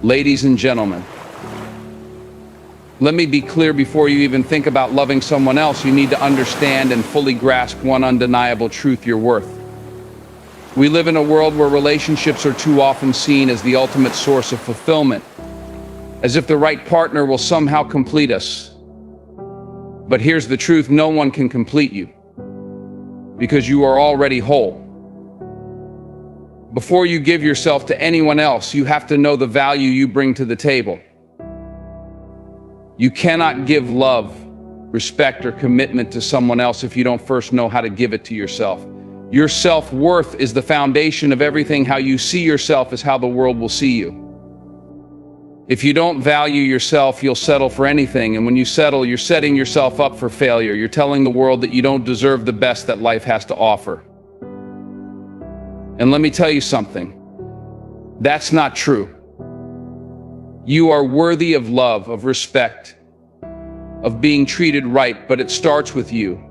Ladies and gentlemen, let me be clear before you even think about loving someone else, you need to understand and fully grasp one undeniable truth: your worth. We live in a world where relationships are too often seen as the ultimate source of fulfillment, as if the right partner will somehow complete us. But here's the truth: no one can complete you, because you are already whole. Before you give yourself to anyone else, you have to know the value you bring to the table. You cannot give love, respect, or commitment to someone else if you don't first know how to give it to yourself. Your self-worth is the foundation of everything. How you see yourself is how the world will see you. If you don't value yourself, you'll settle for anything, and when you settle, you're setting yourself up for failure. You're telling the world that you don't deserve the best that life has to offer. And let me tell you something, that's not true. You are worthy of love, of respect, of being treated right, but it starts with you.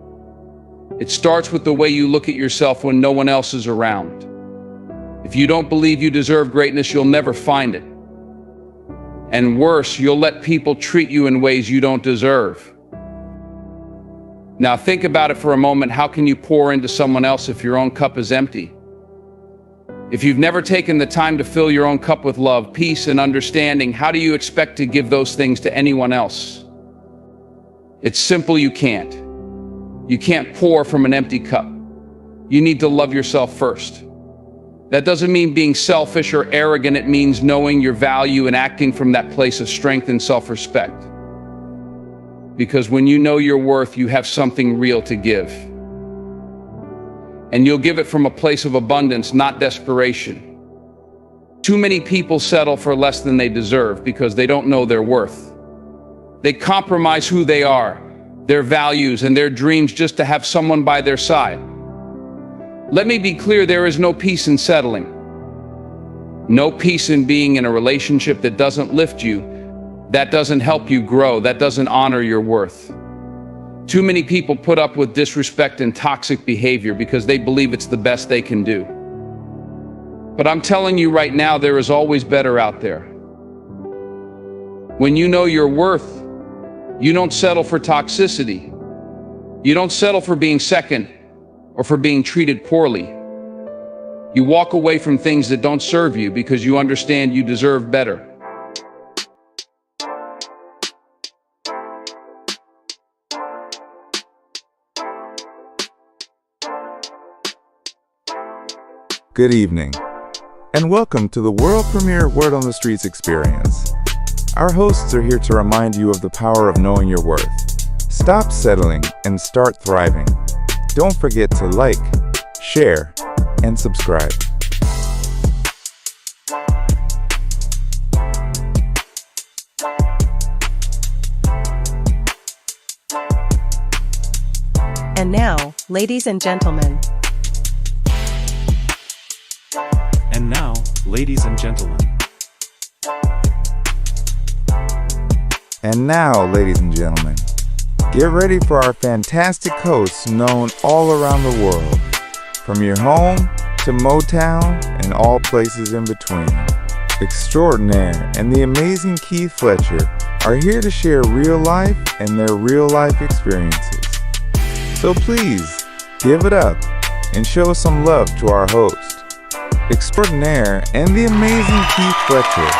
It starts with the way you look at yourself when no one else is around. If you don't believe you deserve greatness, you'll never find it. And worse, you'll let people treat you in ways you don't deserve. Now think about it for a moment. How can you pour into someone else if your own cup is empty? If you've never taken the time to fill your own cup with love, peace, and understanding, how do you expect to give those things to anyone else? It's simple: you can't. You can't pour from an empty cup. You need to love yourself first. That doesn't mean being selfish or arrogant. It means knowing your value and acting from that place of strength and self-respect. Because when you know your worth, you have something real to give. And you'll give it from a place of abundance, not desperation. Too many people settle for less than they deserve because they don't know their worth. They compromise who they are, their values, and their dreams just to have someone by their side. Let me be clear, there is no peace in settling. No peace in being in a relationship that doesn't lift you, that doesn't help you grow, that doesn't honor your worth. Too many people put up with disrespect and toxic behavior because they believe it's the best they can do. But I'm telling you right now, there is always better out there. When you know your worth, you don't settle for toxicity. You don't settle for being second or for being treated poorly. You walk away from things that don't serve you because you understand you deserve better. Good evening, and welcome to the world premiere Word on the Streets experience. Our hosts are here to remind you of the power of knowing your worth. Stop settling and start thriving. Don't forget to like, share, and subscribe. And now, ladies and gentlemen. And now, ladies and gentlemen. And now, ladies and gentlemen, get ready for our fantastic hosts known all around the world, from your home to Motown and all places in between. Extraordinaire and the amazing Keith Fletcher are here to share real life and their real life experiences. So please, give it up and show some love to our host, Extraordinaire and the amazing Keith Fletcher.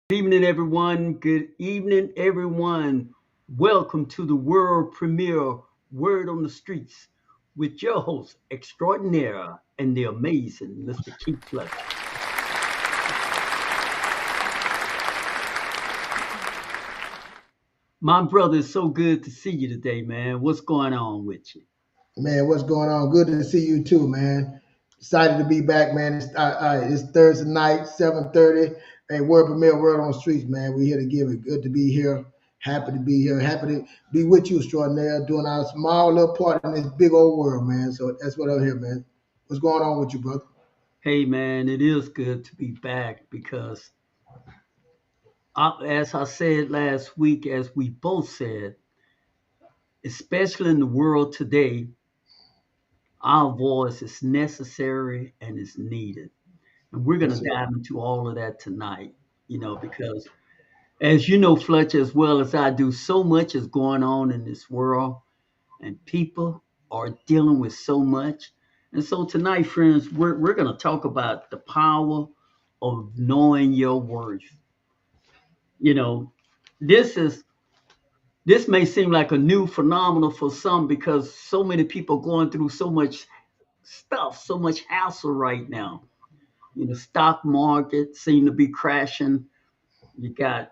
Good evening, everyone. Good evening, everyone. Welcome to the world premiere Word on the Streets with your host, Extraordinaire and the amazing Mr. Keith Fletcher. My brother, it's so good to see you today, man. What's going on with you? Man, what's going on? Good to see you too, man. Excited to be back, man. It's Thursday night, 7:30. Hey, Word Premiere, Word on the Streets, man. We're here to give it. Good to be here. Happy to be here. Happy to be with you, Extraordinaire, doing our small little part in this big old world, man. So that's what I'm here, man. What's going on with you, brother? Hey, man, it is good to be back because As I said last week, as we both said, especially in the world today, our voice is necessary and is needed. And we're going Yes, to sir. dive into all of that tonight, because as you know, Fletcher, as well as I do, so much is going on in this world, and people are dealing with so much. And so tonight, friends, we're going to talk about the power of knowing your worth. You know, this is this may seem like a new phenomenon for some because so many people going through so much stuff, so much hassle right now. Stock market seem to be crashing. You got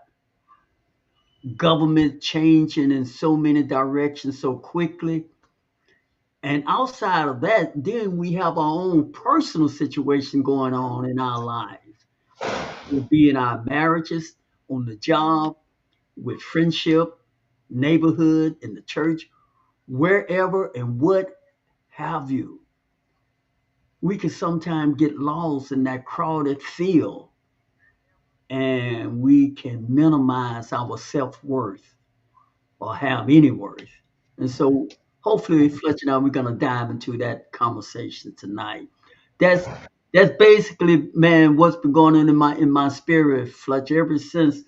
government changing in so many directions so quickly. And outside of that, then we have our own personal situation going on in our lives. It be in our marriages, on the job, with friendship, neighborhood, in the church, wherever and what have you. We can sometimes get lost in that crowded field and we can minimize our self worth or have any worth. And so, hopefully, Fletcher and I, we're going to dive into that conversation tonight. That's that's basically, man, what's been going on in my spirit, Fletcher, ever since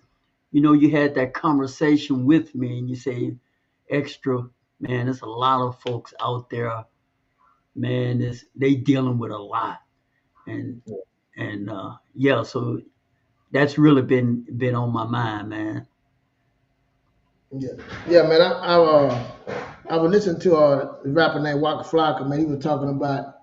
you had that conversation with me, and you say, extra, man, there's a lot of folks out there, man, they dealing with a lot, and yeah, so that's really been on my mind, man. Yeah, yeah, man. I was listening to a rapper named Waka Flocka, man. He was talking about,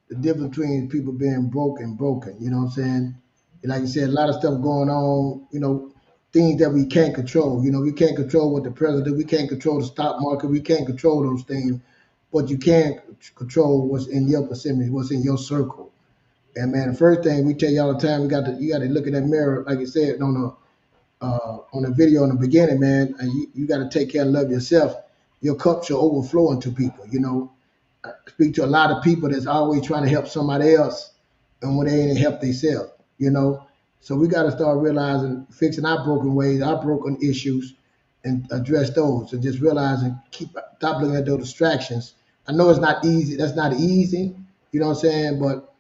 the difference between people being broke and broken. You know what I'm saying? And like you said, a lot of stuff going on. Things that we can't control. We can't control what the president. We can't control the stock market. We can't control those things, but you can control what's in your vicinity, what's in your circle. And man, the first thing we tell you all the time, you got to look in that mirror, like you said, on the video in the beginning, man, and you got to take care and love yourself. Your cup should overflow into people. I speak to a lot of people that's always trying to help somebody else, and when they ain't help themselves, So we got to start realizing, fixing our broken ways, our broken issues, and address those, and just realizing, stop looking at those distractions. I know it's not easy. That's not easy. You know what I'm saying? But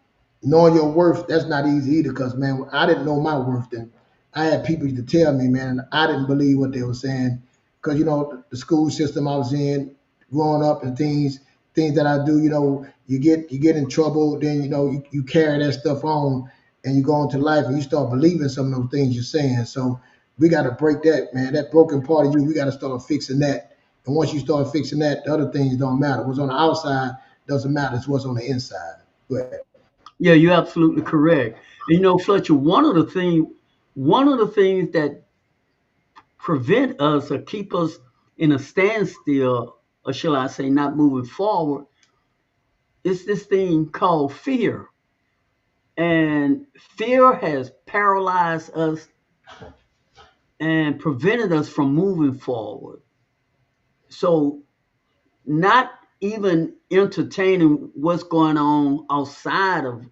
knowing your worth, that's not easy either. Because man, I didn't know my worth then. I had people to tell me, man, and I didn't believe what they were saying. Because the school system I was in, growing up, and things that I do, you get in trouble, then you carry that stuff on, and you go into life and you start believing some of those things you're saying. So we got to break that, man. That broken part of you, we got to start fixing that. And once you start fixing that, the other things don't matter. What's on the outside doesn't matter. It's what's on the inside. Go ahead. Yeah, you're absolutely correct. And Fletcher, one of the things that prevent us or keep us in a standstill, or shall I say, not moving forward, is this thing called fear. And fear has paralyzed us and prevented us from moving forward. So, not even entertaining what's going on outside of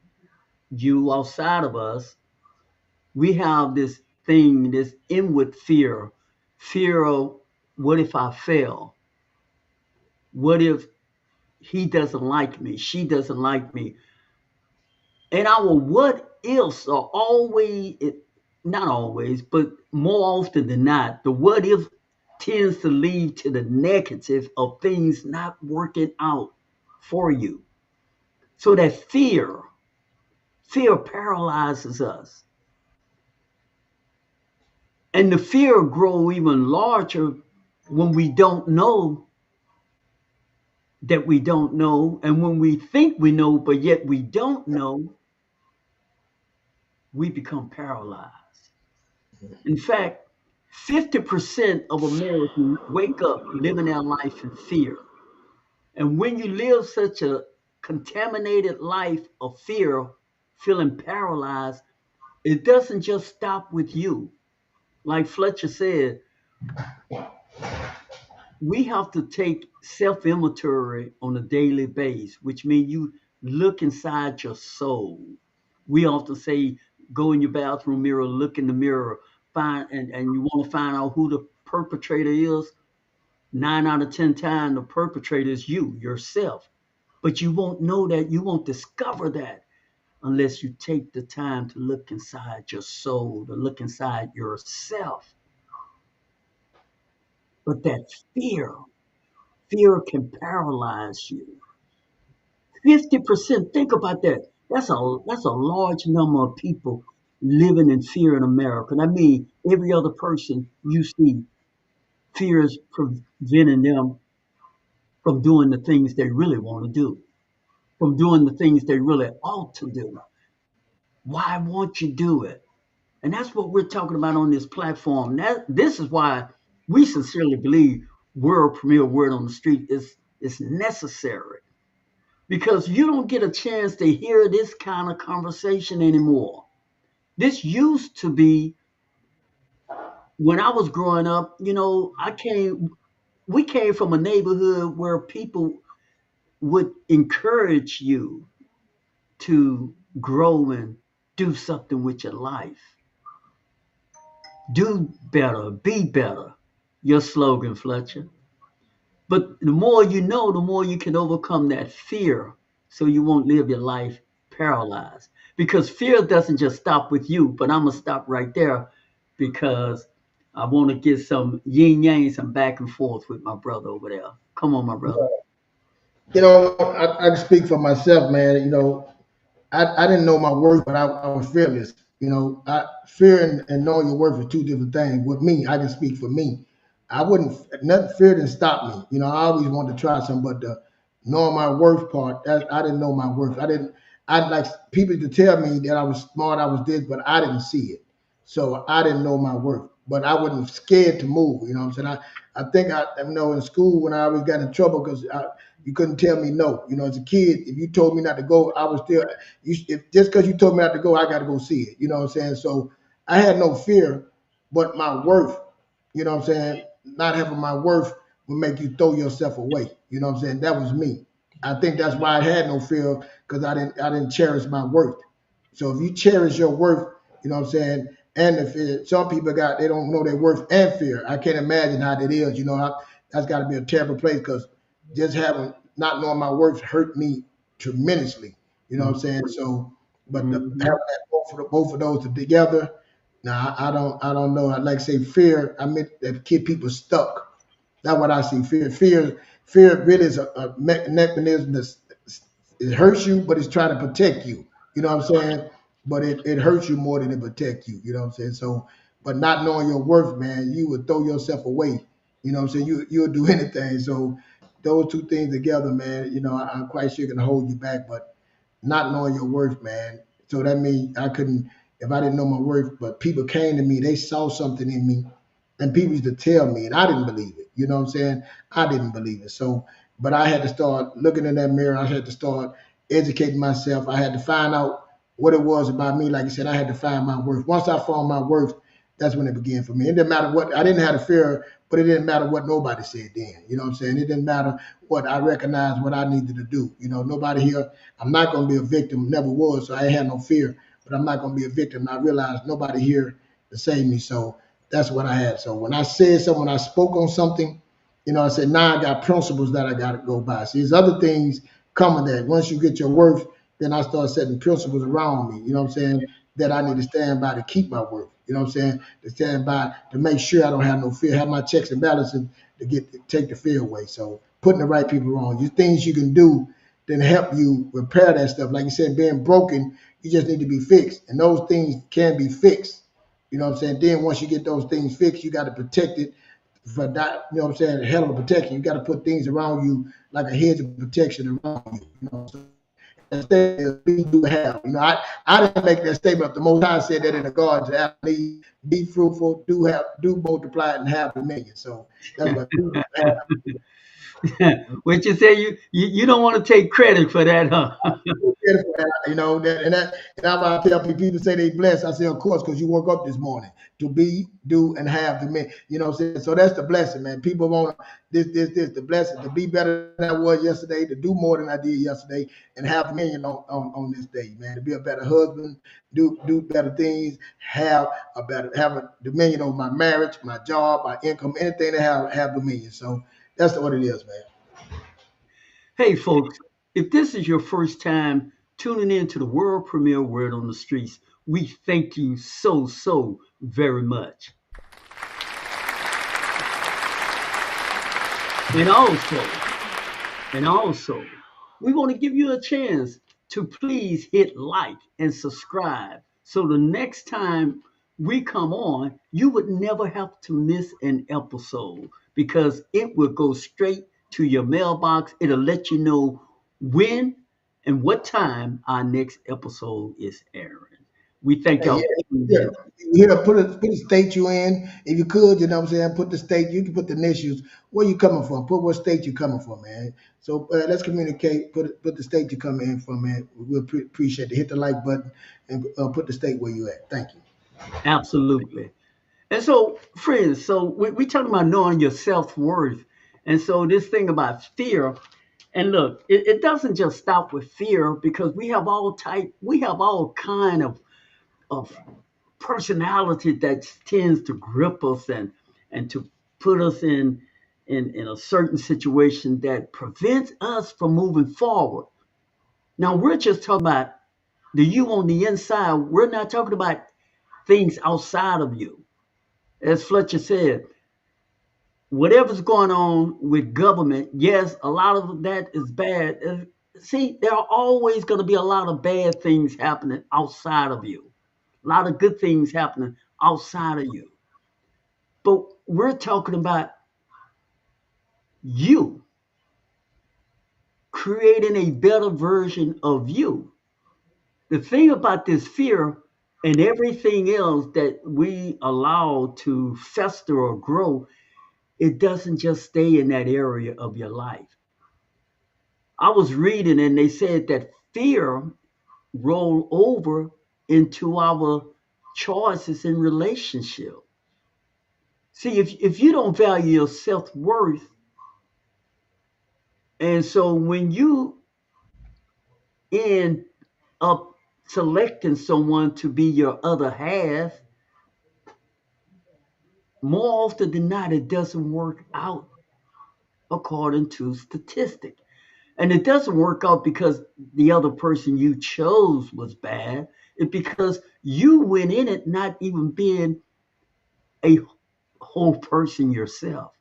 you, outside of us, we have this thing, this inward fear of what if I fail? What if he doesn't like me? She doesn't like me? And our what ifs are always, not always, but more often than not, the what if tends to lead to the negative of things not working out for you. So that fear paralyzes us. And the fear grow even larger when we don't know that we don't know. And when we think we know, but yet we don't know, we become paralyzed. In fact, 50% of Americans wake up living their life in fear. And when you live such a contaminated life of fear, feeling paralyzed, it doesn't just stop with you. Like Fletcher said, we have to take self inventory on a daily basis, which means you look inside your soul. We often say, go in your bathroom mirror, look in the mirror, and you want to find out who the perpetrator is, 9 out of 10 times the perpetrator is you, yourself. But you won't know that, you won't discover that unless you take the time to look inside your soul, to look inside yourself. But that fear can paralyze you. 50%, think about that. That's a large number of people living in fear in America. And I mean, every other person you see, fear is preventing them from doing the things they really want to do, from doing the things they really ought to do. Why won't you do it? And that's what we're talking about on this platform. This is why we sincerely believe world premiere word on the street is necessary, because you don't get a chance to hear this kind of conversation anymore. This used to be when I was growing up. We came from a neighborhood where people would encourage you to grow and do something with your life. Do better, be better. Your slogan, Fletcher. But the more you know, the more you can overcome that fear so you won't live your life paralyzed. Because fear doesn't just stop with you, but I'm going to stop right there because I want to get some yin yang, some back and forth with my brother over there. Come on, my brother. I can speak for myself, man. I didn't know my worth, but I was fearless. Fear and knowing your worth are two different things. With me, I can speak for me. I wouldn't, nothing, fear didn't stop me. I always wanted to try something, but the knowing my worth part, I didn't know my worth. I'd like people to tell me that I was smart, I was this, but I didn't see it. So I didn't know my worth, but I wasn't scared to move. You know what I'm saying? I think in school when I always got in trouble because you couldn't tell me no. As a kid, if you told me not to go, I was still, if just because you told me not to go, I got to go see it. You know what I'm saying? So I had no fear, but my worth, you know what I'm saying? Not having my worth will make you throw yourself away. You know what I'm saying? That was me. I think that's why I had no fear, because I didn't cherish my worth. So if you cherish your worth, you know what I'm saying? And the fear, some people they don't know their worth and fear. I can't imagine how that is. That's got to be a terrible place, because just having not knowing my worth hurt me tremendously. You know what I'm saying? So, but having Mhm. that both of those together, now I don't know. I like to say fear. I meant that keep people stuck. That's what I see. Fear really is a mechanism that it hurts you, but it's trying to protect you. You know what I'm saying? But it hurts you more than it protects you. You know what I'm saying? So, but not knowing your worth, man, you would throw yourself away. You know what I'm saying? You'll do anything. So those two things together, man, I'm quite sure can hold you back. But not knowing your worth, man. So that means I couldn't, if I didn't know my worth, but people came to me, they saw something in me, and people used to tell me, and I didn't believe it. You know what I'm saying? I didn't believe it. So, but I had to start looking in that mirror. I had to start educating myself. I had to find out what it was about me. Like I said, I had to find my worth. Once I found my worth, that's when it began for me. It didn't matter what, I didn't have the fear, but it didn't matter what nobody said then. You know what I'm saying? It didn't matter what I recognized what I needed to do. Nobody here, I'm not going to be a victim, never was. So I ain't had no fear, but I'm not going to be a victim. I realized nobody here to save me. So that's what I had. So when I said something, when I spoke on something, I said, now I got principles that I got to go by. See, there's other things coming that once you get your worth, then I start setting principles around me. You know what I'm saying? That I need to stand by to keep my worth. You know what I'm saying? To stand by to make sure I don't have no fear, have my checks and balances to take the fear away. So putting the right people around you, things you can do then help you repair that stuff. Like you said, being broken, you just need to be fixed. And those things can be fixed. You know what I'm saying? Then once you get those things fixed, you got to protect it for that. You know what I'm saying? A hell of a protection. You got to put things around you like a hedge of protection around you. So that statement we do have. I didn't make that statement. The Most High said that in the garden to Adam and Eve, be fruitful, do multiply, and have dominion. So that's what we do have. What you say? You don't want to take credit for that, huh? You know and that's why I tell people say they blessed. I say, of course, because you woke up this morning to be, do, and have the man. You know what I'm saying? So that's the blessing, man. People want this, the blessing to be better than I was yesterday, to do more than I did yesterday, and have dominion on this day, man. To be a better husband, do better things, have a dominion over my marriage, my job, my income, anything to have dominion. So that's what it is, man. Hey, folks, if this is your first time tuning in to the world premiere Word on the Streets, we thank you so very much. And also, and also, we want to give you a chance to please hit like and subscribe so the next time we come on, you would never have to miss an episode because it will go straight to your mailbox. It'll let you know when and what time our next episode is airing. We thank Hey, y'all yeah, for tuning yeah. in. Yeah, put a state you in. If you could, you know what I'm saying, put the state, you can put the initials, where you coming from, put what state you coming from, man. So let's communicate, put the state you coming in from, man. We'll appreciate it. Hit the like button and put the state where you at. Thank you. Absolutely. And so, friends, so we talking about knowing your self worth. And so, this thing about fear, and look, it doesn't just stop with fear because we have all kind of personality that tends to grip us and to put us in a certain situation that prevents us from moving forward. Now, we're just talking about the you on the inside. We're not talking about things outside of you. As Fletcher said, whatever's going on with government, yes, a lot of that is bad. See, there are always going to be a lot of bad things happening outside of you, a lot of good things happening outside of you. But we're talking about you creating a better version of you. The thing about this fear and everything else that we allow to fester or grow, it doesn't just stay in that area of your life. I was reading and they said that fear roll over into our choices in relationship. See, if you don't value your self-worth, and so when you end up selecting someone to be your other half, more often than not, it doesn't work out according to statistics. And it doesn't work out because the other person you chose was bad. It's because you went in it not even being a whole person yourself.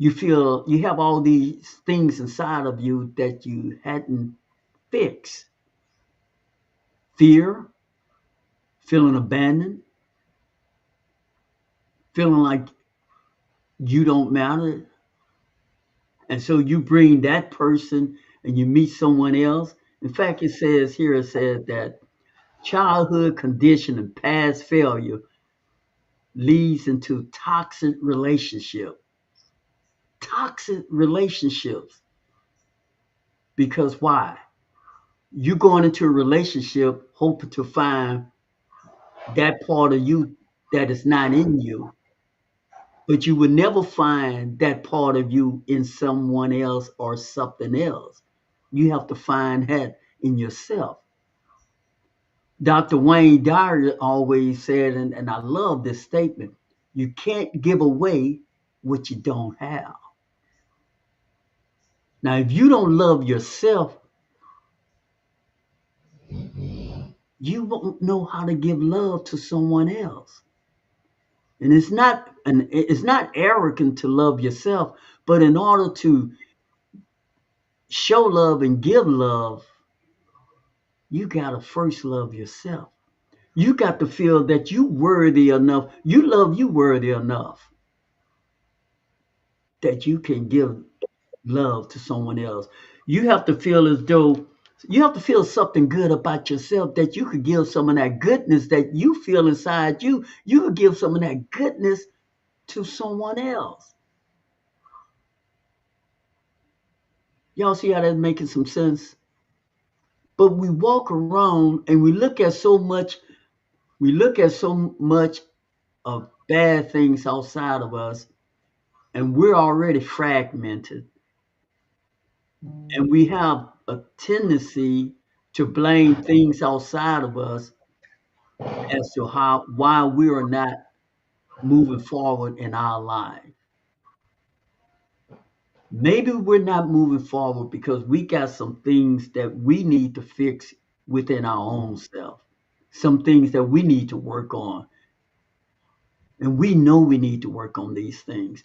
You feel you have all these things inside of you that you hadn't fixed: fear, feeling abandoned, feeling like you don't matter. And so you bring that person and you meet someone else. In fact, it says that childhood condition and past failure leads into toxic relationships. Because why? You going into a relationship hoping to find that part of you that is not in you, but you will never find that part of you in someone else or something else. You have to find that in yourself. Dr. Wayne Dyer always said, and I love this statement, you can't give away what you don't have. Now, if you don't love yourself, you won't know how to give love to someone else. And it's not arrogant to love yourself, but in order to show love and give love, you gotta first love yourself. You got to feel that you worthy enough. You love you worthy enough that you can give love to someone else. You have to feel as though you have to feel something good about yourself that you could give some of that goodness that you feel inside you. You could give some of that goodness to someone else. Y'all see how that's making some sense? But we walk around and we look at so much of bad things outside of us, and we're already fragmented. And we have a tendency to blame things outside of us as to how why we are not moving forward in our life. Maybe we're not moving forward because we got some things that we need to fix within our own self, some things that we need to work on. And we know we need to work on these things.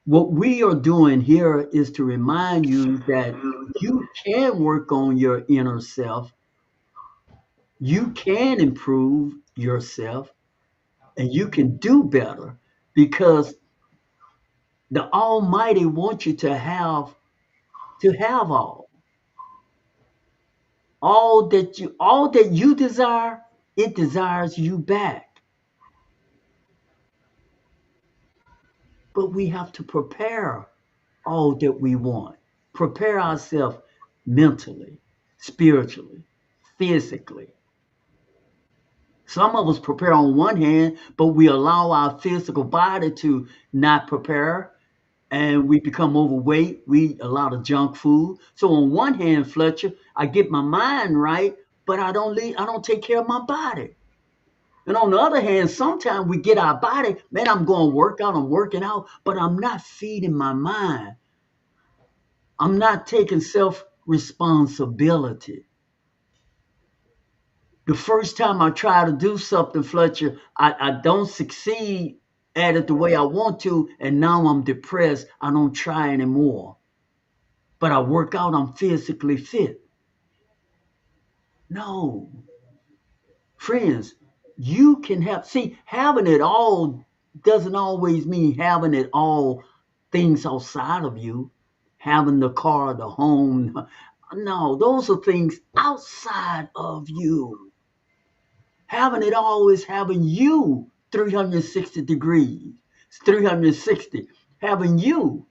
What we are doing here is to remind you that you can work on your inner self, you can improve yourself, and you can do better because the Almighty wants you to have all that you desire, it desires you back. But we have to prepare all that we want. Prepare ourselves mentally, spiritually, physically. Some of us prepare on one hand, but we allow our physical body to not prepare and we become overweight. We eat a lot of junk food. So on one hand, Fletcher, I get my mind right, but I don't take care of my body. And on the other hand, sometimes we get our body, man, I'm going to work out, I'm working out, but I'm not feeding my mind. I'm not taking self responsibility. The first time I try to do something, Fletcher, I don't succeed at it the way I want to, and now I'm depressed. I don't try anymore. But I work out, I'm physically fit. No, friends, you can have, see, having it all doesn't always mean having it all things outside of you, having the car, the home. No, those are things outside of you. Having it all is having you 360 degrees, 360, having you,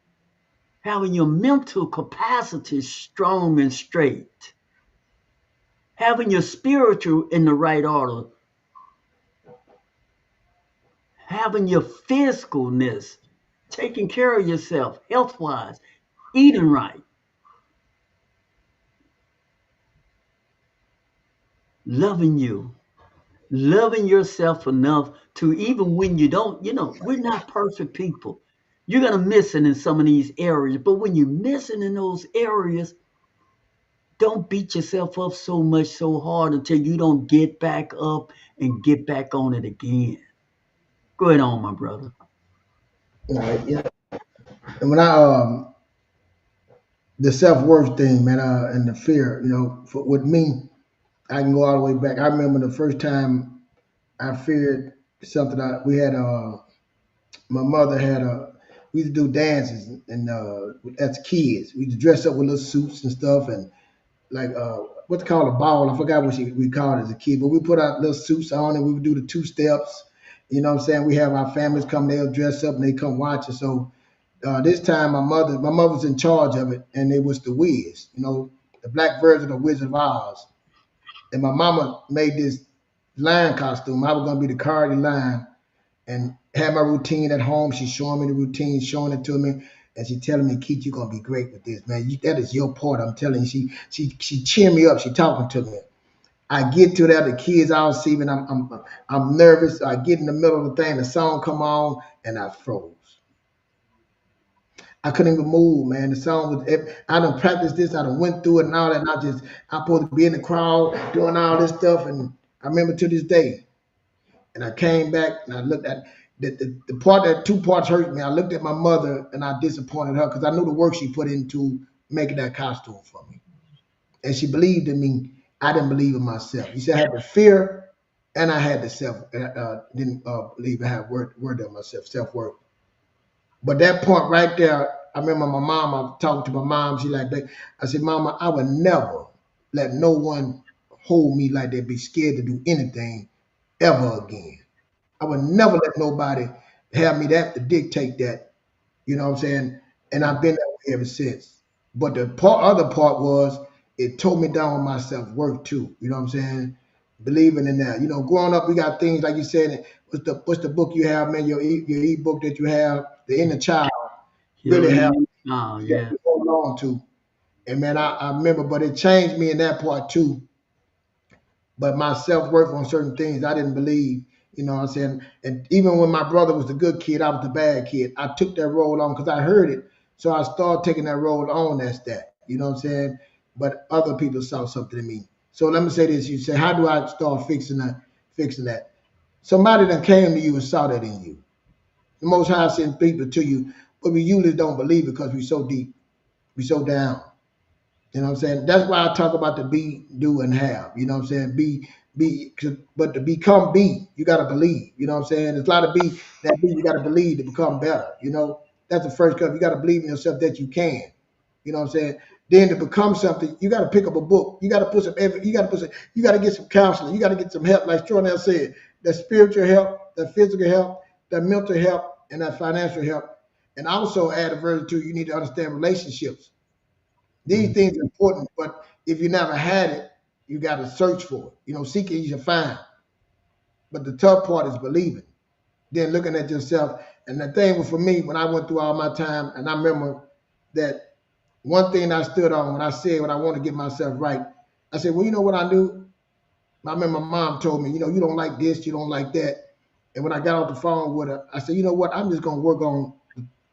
having your mental capacity strong and straight, having your spiritual in the right order, having your physicalness, taking care of yourself health wise, eating right, loving you, loving yourself enough to even when you don't, we're not perfect people. You're going to miss it in some of these areas, but when you're missing in those areas, don't beat yourself up so much so hard until you don't get back up and get back on it again. Go ahead on, my brother. All right, yeah. And when I the self worth thing, man, and the fear, with me, I can go all the way back. I remember the first time I feared something. We had my mother had we used to do dances and as kids, we used to dress up with little suits and stuff and like what's called a ball. I forgot what we called it as a kid, but we put our little suits on and we would do the two steps. You know what I'm saying? We have our families come, they'll dress up and they come watch us. So this time my mother was in charge of it, and it was the Wiz, the black version of Wizard of Oz. And my mama made this lion costume. I was gonna be the Cardi lion and had my routine at home. She's showing me the routine, showing it to me, and she telling me, "Keith, you're gonna be great with this, man. That is your part." I'm telling you, she cheering me up. She talking to me. I get to that, the kids all see me, and I'm nervous. I get in the middle of the thing, the song come on, and I froze. I couldn't even move, man. The song was. I done practiced this. I done went through it and all that. And I'm supposed to be in the crowd doing all this stuff, and I remember to this day. And I came back and I looked at the part that two parts hurt me. I looked at my mother and I disappointed her because I knew the work she put into making that costume for me, and she believed in me. I didn't believe in myself. You see, I had the fear, and I had the didn't believe I had word of myself, self worth. But that point right there, I remember my mom. I was talking to my mom. She like that. I said, "Mama, I would never let no one hold me like that. Be scared to do anything ever again. I would never let nobody have me to have to dictate that. You know what I'm saying? And I've been that way ever since. But the other part was it tore me down on my self worth too. You know what I'm saying? Believing in that. You know, growing up, we got things like you said. What's the book you have, man? Your e-book that you have, the inner child, really Healing have in the child, you got yeah. to hold on to. And man, I remember, but it changed me in that part too. But my self worth on certain things, I didn't believe. You know what I'm saying? And even when my brother was the good kid, I was the bad kid. I took that role on because I heard it. So I started taking that role on as that. You know what I'm saying? But other people saw something in me. So let me say this. You say, how do I start fixing that? Somebody that came to you and saw that in you. The most high sends people to you, but we usually don't believe it because we're so deep, we're so down. You know what I'm saying? That's why I talk about the be, do, and have. You know what I'm saying? But to become be, you got to believe. You know what I'm saying? There's a lot of that be, you got to believe to become better. You know, that's the first step. You got to believe in yourself that you can. You know what I'm saying? Then to become something, you got to pick up a book. You got to put some effort. You got to get some counseling. You got to get some help. Like Stronell said, that spiritual help, that physical help, that mental help, and that financial help. And also add a version to you need to understand relationships. These things are important, but if you never had it, you got to search for it. You know, seek it, you shall find. But the tough part is believing. Then looking at yourself. And the thing was for me, when I went through all my time, and I remember that one thing I stood on when I said when I want to get myself right, I said, well, you know what I knew? I remember my mom told me, you know, you don't like this, you don't like that. And when I got off the phone with her, I said, you know what? I'm just going to work on,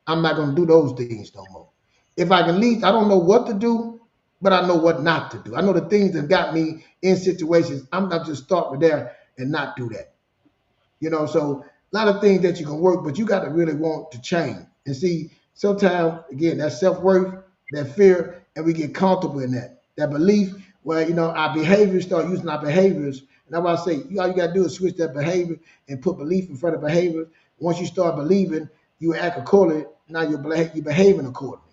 I'm not going to do those things no more. If I can leave, I don't know what to do, but I know what not to do. I know the things that got me in situations. I'm not just start with there and not do that. You know, so a lot of things that you can work, but you got to really want to change. And see, sometimes again, that self-worth, that fear, and we get comfortable in that. That belief, where you know, our behaviors start using our behaviors. And that's why I say all you gotta do is switch that behavior and put belief in front of behavior. Once you start believing, you act accordingly. Now you're behaving accordingly.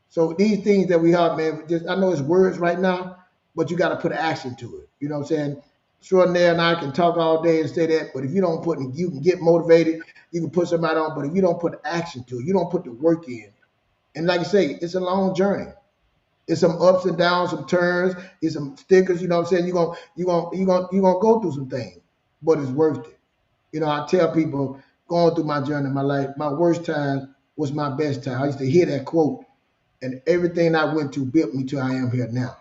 So these things that we have, man, just I know it's words right now, but you got to put action to it. You know what I'm saying? Extraordinaire and I can talk all day and say that, but if you don't put, you can get motivated, you can put somebody on, but if you don't put action to it, you don't put the work in. And like I say, it's a long journey. It's some ups and downs, some turns, it's some stickers. You know what I'm saying? You're gonna go through some things, but it's worth it. You know, I tell people going through my journey in my life, my worst time was my best time. I used to hear that quote, and everything I went to built me to I am here now.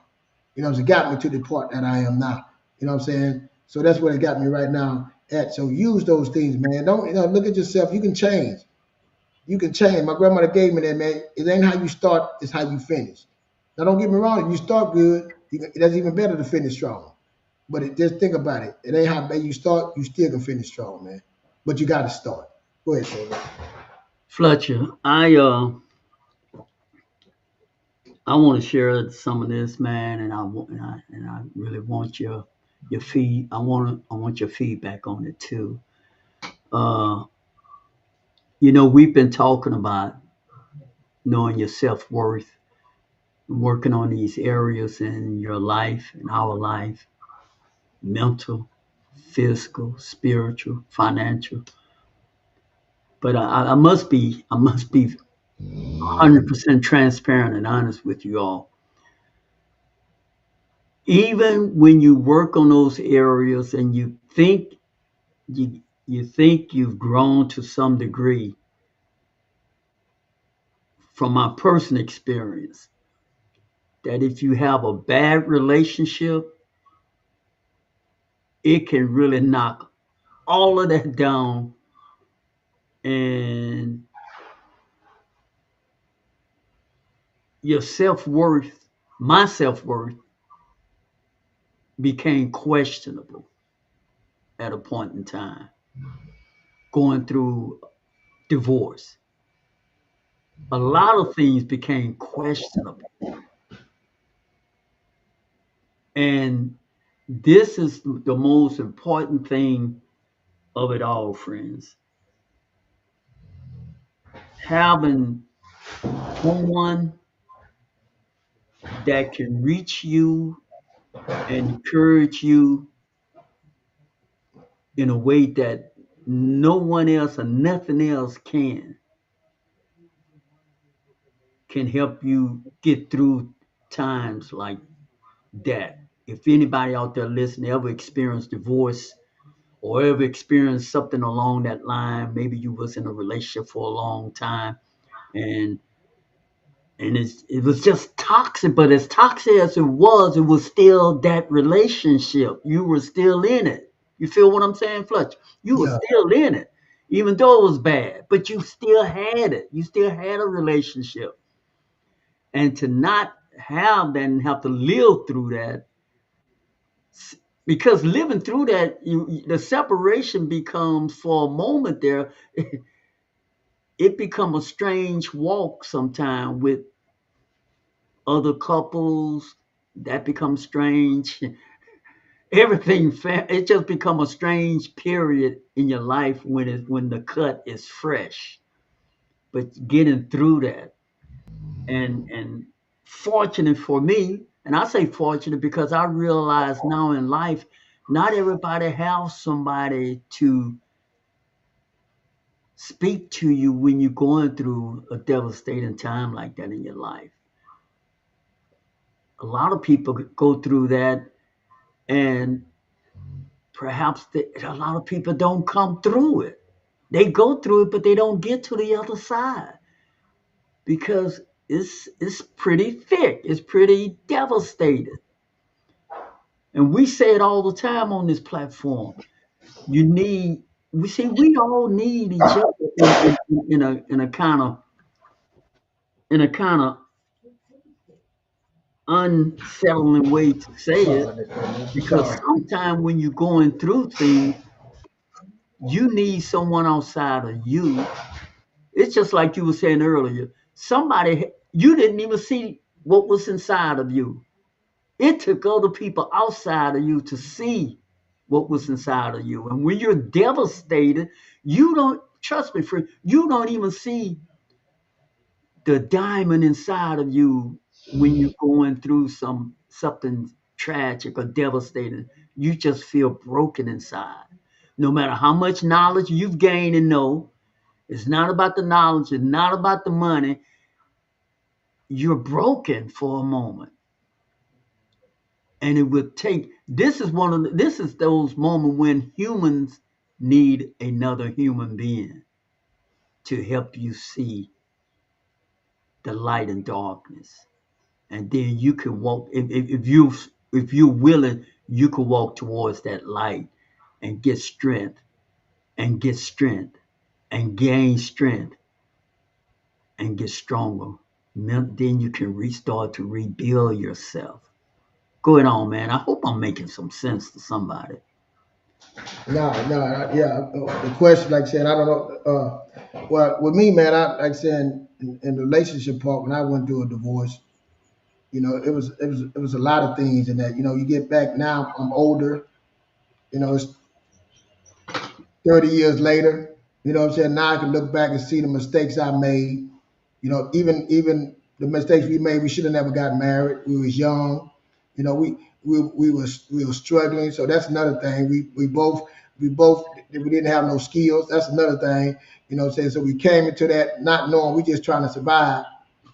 You know, it got me to the part that I am now. You know what I'm saying? So that's what it got me right now at. So use those things, man. Don't look at yourself. You can change. You can change. My grandmother gave me that, man. It ain't how you start, it's how you finish. Now don't get me wrong, if you start good, that's even better to finish strong. But just think about it. It ain't how bad you start, you still can finish strong, man. But you gotta start. Go ahead, Taylor. Fletcher, I want to share some of this, man, and I really want your feedback on it too. Uh, we've been talking about knowing your self worth, working on these areas in your life, in our life, mental, physical, spiritual, financial. But I must be 100% transparent and honest with you all. Even when you work on those areas and you think you've grown to some degree, from my personal experience, that if you have a bad relationship, it can really knock all of that down, and your self-worth, my self-worth, became questionable at a point in time, going through divorce. A lot of things became questionable. And this is the most important thing of it all, friends. Having someone that can reach you and encourage you in a way that no one else or nothing else can help you get through times like that. If anybody out there listening ever experienced divorce or ever experienced something along that line, maybe you was in a relationship for a long time and it was just toxic, but as toxic as it was still that relationship. You were still in it. You feel what I'm saying, Fletcher? You were Yeah. still in it, even though it was bad, but you still had it. You still had a relationship. And to not have that and have to live through that, because living through that, the separation becomes for a moment there, it become a strange walk sometime with other couples. That becomes strange. Everything it just become a strange period in your life when the cut is fresh. But getting through that and fortunate for me, and I say fortunate because I realize now in life, not everybody has somebody to speak to you when you're going through a devastating time like that in your life. A lot of people go through that, and perhaps a lot of people don't come through it. They go through it, but they don't get to the other side because it's pretty thick. It's pretty devastating. And we say it all the time on this platform. You need we all need each other in a kind of unsettling way to say it, Sorry, I'm because sorry. sometimes when you're going through things, you need someone outside of you. It's just like you were saying earlier. Somebody you didn't even see what was inside of you. It took other people outside of you to see what was inside of you. And when you're devastated, you don't trust me, friend. You don't even see the diamond inside of you when you're going through something tragic or devastating. You just feel broken inside. No matter how much knowledge you've gained and know, it's not about the knowledge, it's not about the money. You're broken for a moment. And it would take this is those moments when humans need another human being to help you see the light and darkness. And then you can walk if you're willing, you can walk towards that light and get strength and get strength and gain strength and get stronger. Then you can restart to rebuild yourself. Go ahead on, man. I hope I'm making some sense to somebody. No, no, yeah. The question, like I said, I don't know. Well, with me, man, I like I said in the relationship part when I went through a divorce, it was a lot of things in that. You get back now. I'm older. It's 30 years later. What I'm saying? Now I can look back and see the mistakes I made. Even the mistakes we made, we should have never got married. We was young. We were struggling. So that's another thing. We didn't have no skills. That's another thing. What I'm saying? So we came into that not knowing we just trying to survive.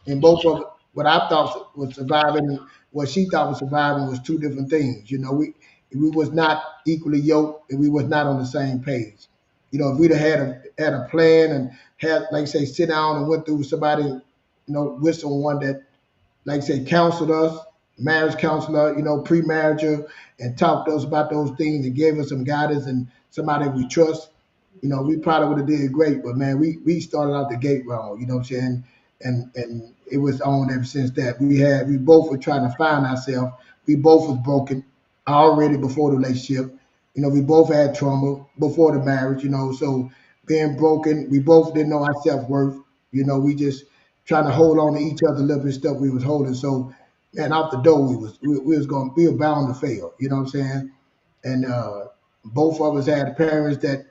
And both of what I thought was surviving and what she thought was surviving was two different things. We was not equally yoked and we was not on the same page. If we'd have had a plan and had, like say, sit down and went through with somebody, with someone that, like say, counseled us, marriage counselor, pre-marriage, and talked to us about those things and gave us some guidance and somebody we trust, we probably would have did great. But man, we started out the gate wrong, you know what I'm saying? And it was on ever since that. We both were trying to find ourselves. We both was broken already before the relationship. We both had trauma before the marriage, so being broken, we both didn't know our self-worth. We just trying to hold on to each other, little bit of stuff we was holding. So man, out the door we were bound to fail, you know what I'm saying? And both of us had parents that,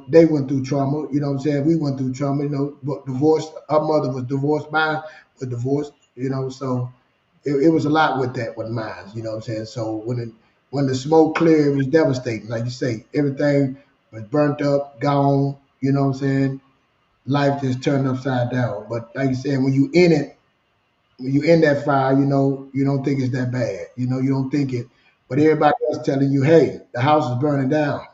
they went through trauma, you know what I'm saying? We went through trauma, but divorced. Our mother was divorced, mine was divorced, so it was a lot with that with mine, you know what I'm saying? So when the smoke cleared, it was devastating. Like you say, everything was burnt up, gone, you know what I'm saying? Life just turned upside down. But like you said, when you in it, when you in that fire, you don't think it's that bad. You don't think it, but everybody else telling you, hey, the house is burning down,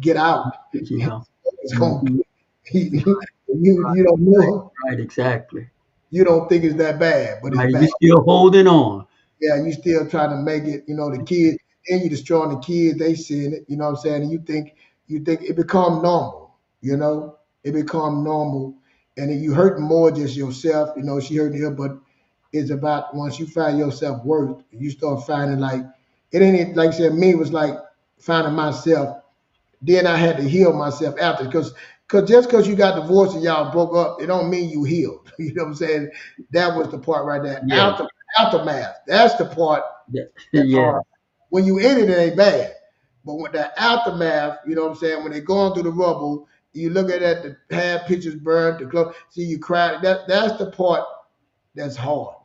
get out. Yeah. It's going. Mhm. You don't know. Right, exactly. You don't think it's that bad, but it's Right, bad. you still holding on. Yeah, you still trying to make it. The kids, then you destroying the kids. They seeing it. You know what I'm saying? And you think it become normal. It become normal, and then you hurting more just yourself. She hurting you, but it's about once you find your self worth, you start finding like it ain't like I said. Me it was like finding myself. Then I had to heal myself after, because just because you got divorced and y'all broke up, it don't mean you healed. You know what I'm saying? That was the part right there. Yeah. Aftermath. That's the part Yeah. that's Yeah. hard. When you in it, it ain't bad. But with the aftermath, you know what I'm saying? When they're going through the rubble, you look at that, the pad pictures burned, the clothes, see you cry. That's the part that's hard.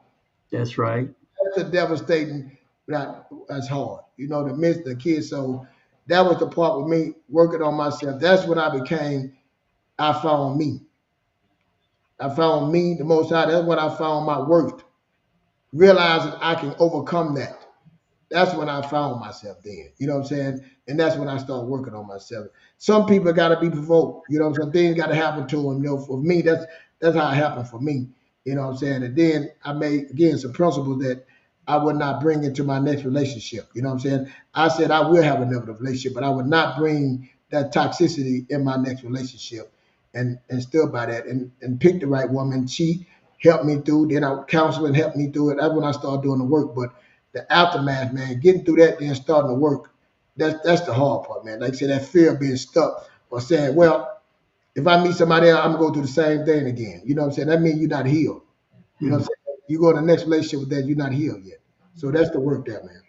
That's right. That's a devastating. That's hard. To miss the kids. So that was the part with me working on myself. That's when I became. I found me. I found me the most high. That's when I found my worth. Realizing I can overcome that. That's when I found myself then. You know what I'm saying? And that's when I started working on myself. Some people got to be provoked. You know what I'm saying? Things got to happen to them. For me, that's how it happened for me. You know what I'm saying? And then I made, again, some principles that I would not bring into my next relationship. You know what I'm saying? I said I will have another relationship, but I would not bring that toxicity in my next relationship and still by that and pick the right woman. She helped me through. Then I counseling helped me through it. That's when I started doing the work. But the aftermath, man, getting through that, then starting to work, that's the hard part, man. Like I said, that fear of being stuck or saying, well, if I meet somebody else, I'm gonna go through the same thing again. You know what I'm saying? That means you're not healed. You know what I'm saying? You go to the next relationship with that, you're not healed yet. So that's the work there, man.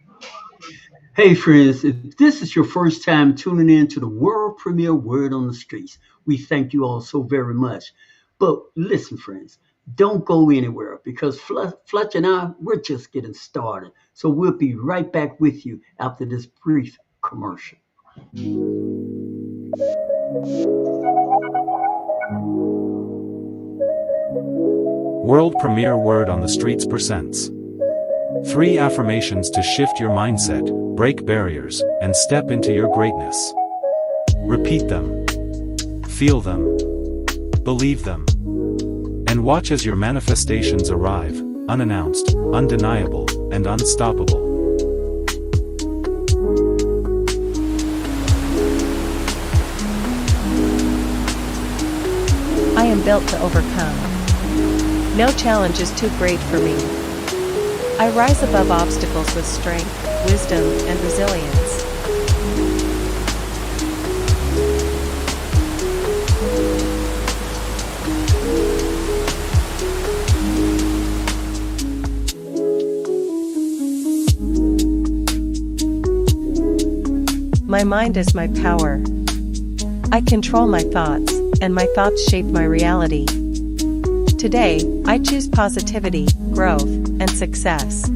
Hey, friends, if this is your first time tuning in to the world premiere Word on the Streets, we thank you all so very much. But listen, friends, don't go anywhere because Fletch and I, we're just getting started. So we'll be right back with you after this brief commercial. World premiere Word on the Streets presents 3 affirmations to shift your mindset, break barriers, and step into your greatness. Repeat them. Feel them. Believe them. And watch as your manifestations arrive, unannounced, undeniable, and unstoppable. I am built to overcome. No challenge is too great for me. I rise above obstacles with strength, wisdom, and resilience. My mind is my power. I control my thoughts, and my thoughts shape my reality. Today, I choose positivity, growth, and success.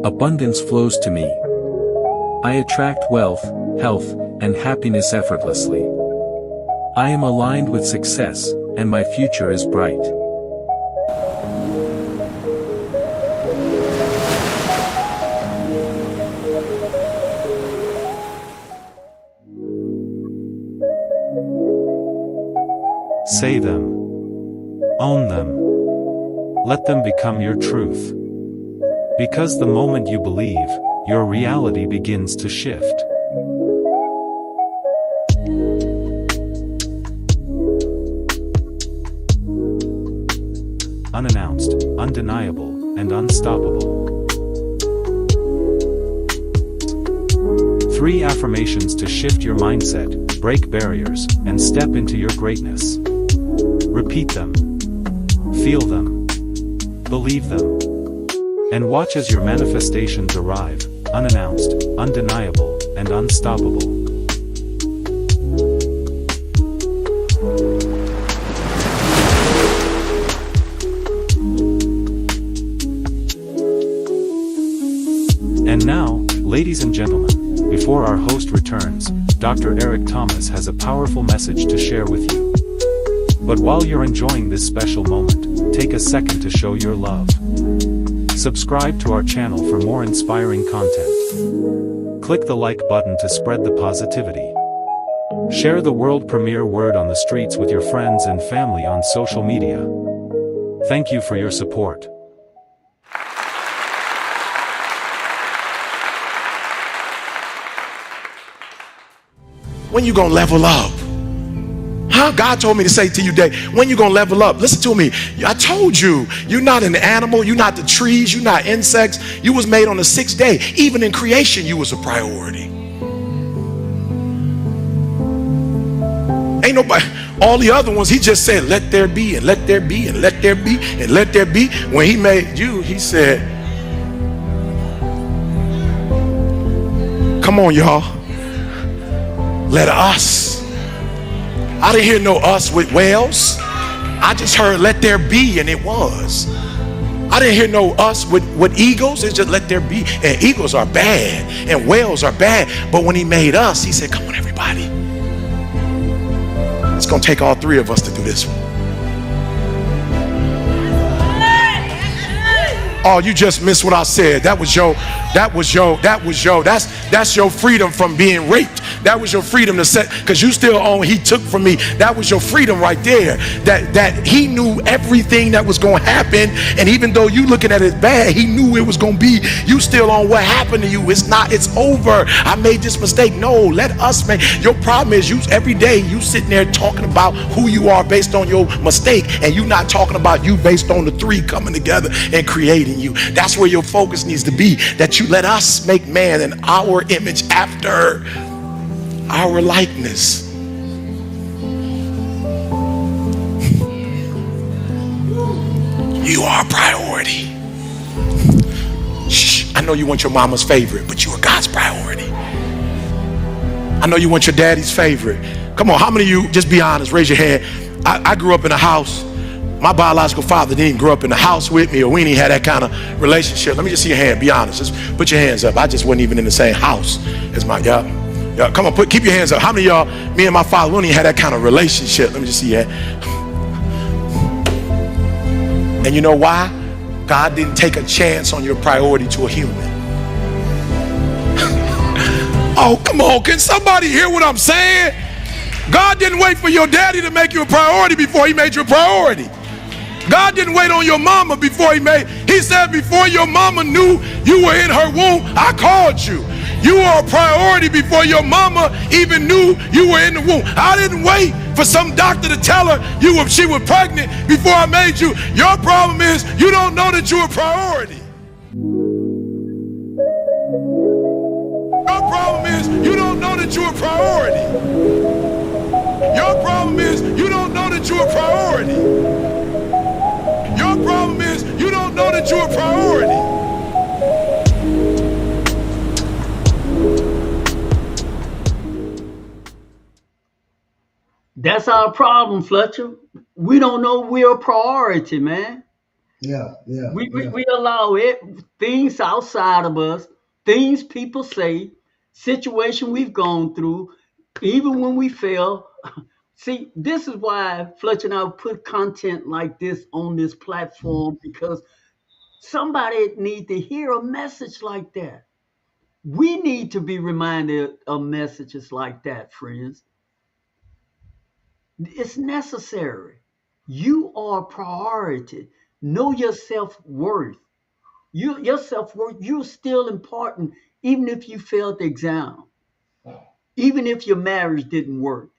Abundance flows to me. I attract wealth, health, and happiness effortlessly. I am aligned with success, and my future is bright. Say them. Own them. Let them become your truth. Because the moment you believe, your reality begins to shift. Unannounced, undeniable, and unstoppable. 3 affirmations to shift your mindset, break barriers, and step into your greatness. Repeat them. Feel them. Believe them. And watch as your manifestations arrive, unannounced, undeniable, and unstoppable. Ladies and gentlemen, before our host returns, Dr. Eric Thomas has a powerful message to share with you. But while you're enjoying this special moment, take a second to show your love. Subscribe to our channel for more inspiring content. Click the like button to spread the positivity. Share the world premiere word on the streets with your friends and family on social media. Thank you for your support. When you gonna level up? Huh? God told me to say to you today, when you gonna level up? Listen to me. I told you, you're not an animal, you're not the trees, you're not insects. You was made on the 6th day. Even in creation, you was a priority. Ain't nobody, all the other ones, he just said, let there be, and let there be, and let there be, and let there be. When he made you, he said, come on, y'all. Let us. I didn't hear no us with whales. I just heard let there be, and it was. I didn't hear no us with eagles. It's just let there be. And eagles are bad, and whales are bad. But when he made us, he said, come on, everybody. It's gonna take all 3 of us to do this one. Oh, you just missed what I said. That's your freedom from being raped. That was your freedom to set, because you still own, he took from me. That was your freedom right there. That he knew everything that was going to happen. And even though you looking at it bad, he knew it was going to be. You still on what happened to you. It's over. I made this mistake. No, let us make. Your problem is you every day you sitting there talking about who you are based on your mistake. And you not talking about you based on the 3 coming together and creating you. That's where your focus needs to be. That you let us make man in our image after our likeness. You are a priority. Shh. I know you want your mama's favorite, but you are God's priority. I know you want your daddy's favorite. Come on, how many of you, just be honest, raise your hand. I grew up in a house. My biological father didn't grow up in the house with me, or we didn't have that kind of relationship. Let me just see your hand. Be honest. Just put your hands up. I just wasn't even in the same house as my y'all. Come on, keep your hands up. How many of y'all, me and my father, we didn't have that kind of relationship? Let me just see that. And you know why? God didn't take a chance on your priority to a human. Oh, come on. Can somebody hear what I'm saying? God didn't wait for your daddy to make you a priority before he made you a priority. God didn't wait on your mama before he said before your mama knew you were in her womb, I called you. You were a priority before your mama even knew you were in the womb. I didn't wait for some doctor to tell her she was pregnant before I made you. Your problem is you don't know that you're a priority. Your problem is you don't know that you're a priority. Your problem is you don't know that you're a priority. Your problem is you don't know that you're a priority. That's our problem, Fletcher. We don't know we're a priority, man. Yeah. We allow things outside of us, things people say, situation we've gone through, even when we fail. See, this is why Fletcher and I put content like this on this platform, because somebody need to hear a message like that. We need to be reminded of messages like that, friends. It's necessary. You are a priority. Know your self-worth. Your self-worth, you're still important, even if you failed the exam, even if your marriage didn't work,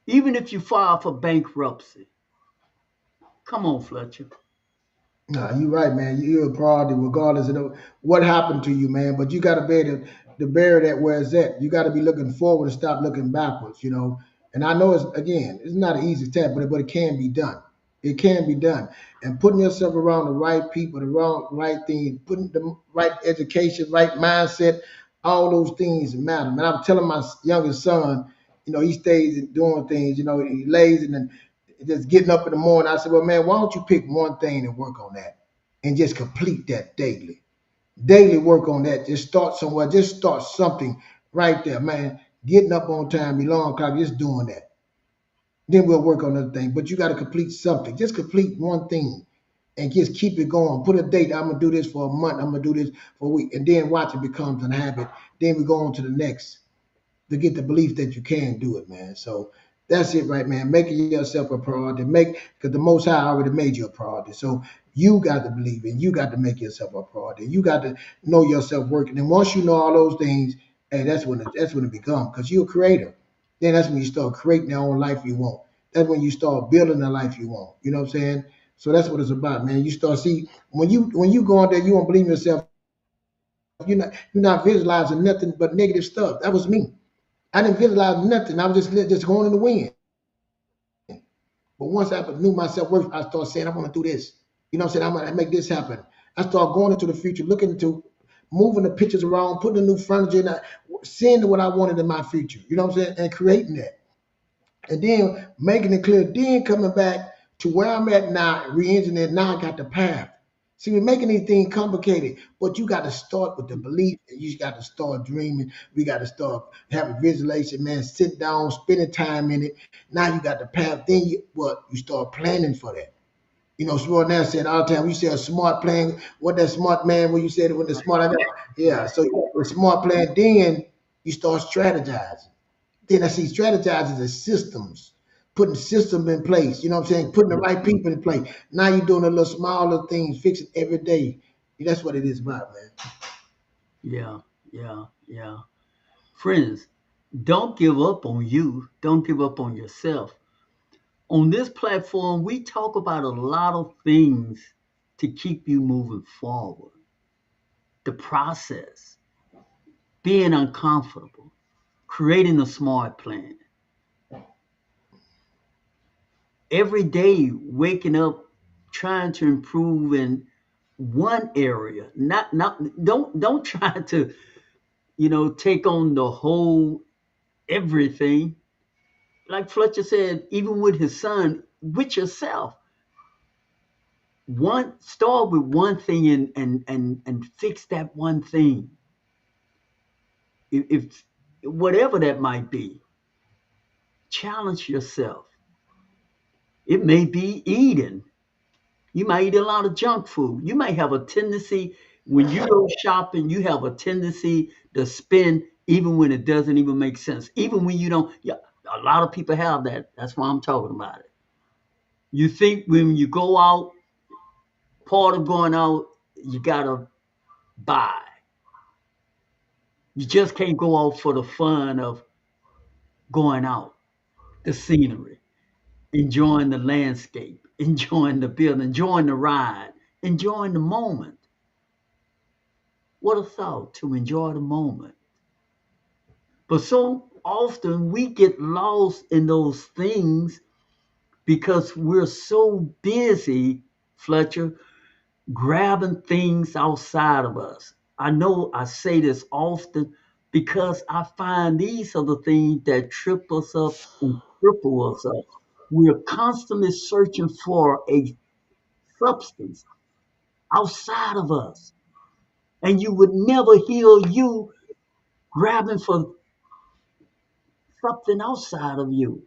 even if you filed for bankruptcy. Come on, Fletcher. No, you're right, man. You're a priority regardless of what happened to you, man. But you got to be able to bury that where it's at. You got to be looking forward and stop looking backwards, you know. And I know it's not an easy task, but it can be done. It can be done. And putting yourself around the right people, the right thing, putting the right education, right mindset, all those things matter. Man, I'm telling my youngest son, you know, he stays doing things, you know, he lays and then just getting up in the morning. I said, well, man, why don't you pick one thing and work on that and just complete that daily? Daily work on that. Just start somewhere. Just start something right there, man. Getting up on time, alarm clock, just doing that. Then we'll work on other things. But you got to complete something. Just complete one thing and just keep it going. Put a date. I'm gonna do this for a month. I'm gonna do this for a week, and then watch it becomes a habit. Then we go on to the next to get the belief that you can do it, man. So that's it, right, man. Making yourself a priority. Because the Most High already made you a priority. So you got to believe it. You got to make yourself a priority. You got to know yourself working. And once you know all those things, hey, that's when it becomes. Because you're a creator. Then that's when you start creating your own life you want. That's when you start building the life you want. You know what I'm saying? So that's what it's about, man. You start see when you go out there, you don't believe in yourself. You're not visualizing nothing but negative stuff. That was me. I didn't visualize nothing. I was just going in the wind. But once I knew myself worth, I started saying, I want to do this. You know what I'm saying? I'm going to make this happen. I started going into the future, looking into moving the pictures around, putting the new furniture in, seeing what I wanted in my future. You know what I'm saying? And creating that. And then making it clear, then coming back to where I'm at now, re-engineering it. Now I got the path. See, we're making anything complicated, but you got to start with the belief, and you got to start dreaming. We got to start having visualization, man. Sit down, spending time in it. Now you got the path. Then you start planning for that. Smart now said all the time. You say a smart plan. What that smart man? When you said it, when the smart, I got, yeah. So you got a smart plan. Then you start strategizing. Then I see strategizing as systems, putting systems in place. You know what I'm saying? Putting the right people in place. Now you're doing a little smaller things, fixing every day. That's what it is about, man. Yeah, yeah, yeah. Friends, don't give up on you. Don't give up on yourself. On this platform, we talk about a lot of things to keep you moving forward. The process, being uncomfortable, creating a smart plan. Every day, waking up, trying to improve in one area. Not don't try to, take on the whole everything. Like Fletcher said, even with his son, with yourself. One start with one thing and fix that one thing. If whatever that might be, challenge yourself. It may be eating. You might eat a lot of junk food. You might have a tendency when you go shopping, you have a tendency to spend even when it doesn't even make sense. Even when you don't, yeah, a lot of people have that. That's why I'm talking about it. You think when you go out, part of going out, you gotta buy. You just can't go out for the fun of going out, the scenery, enjoying the landscape, enjoying the building, enjoying the ride, enjoying the moment. What a thought to enjoy the moment. But so often we get lost in those things because we're so busy, Fletcher, grabbing things outside of us. I know I say this often because I find these are the things that trip us up and cripple us up. We're constantly searching for a substance outside of us. And you would never heal you grabbing for something outside of you.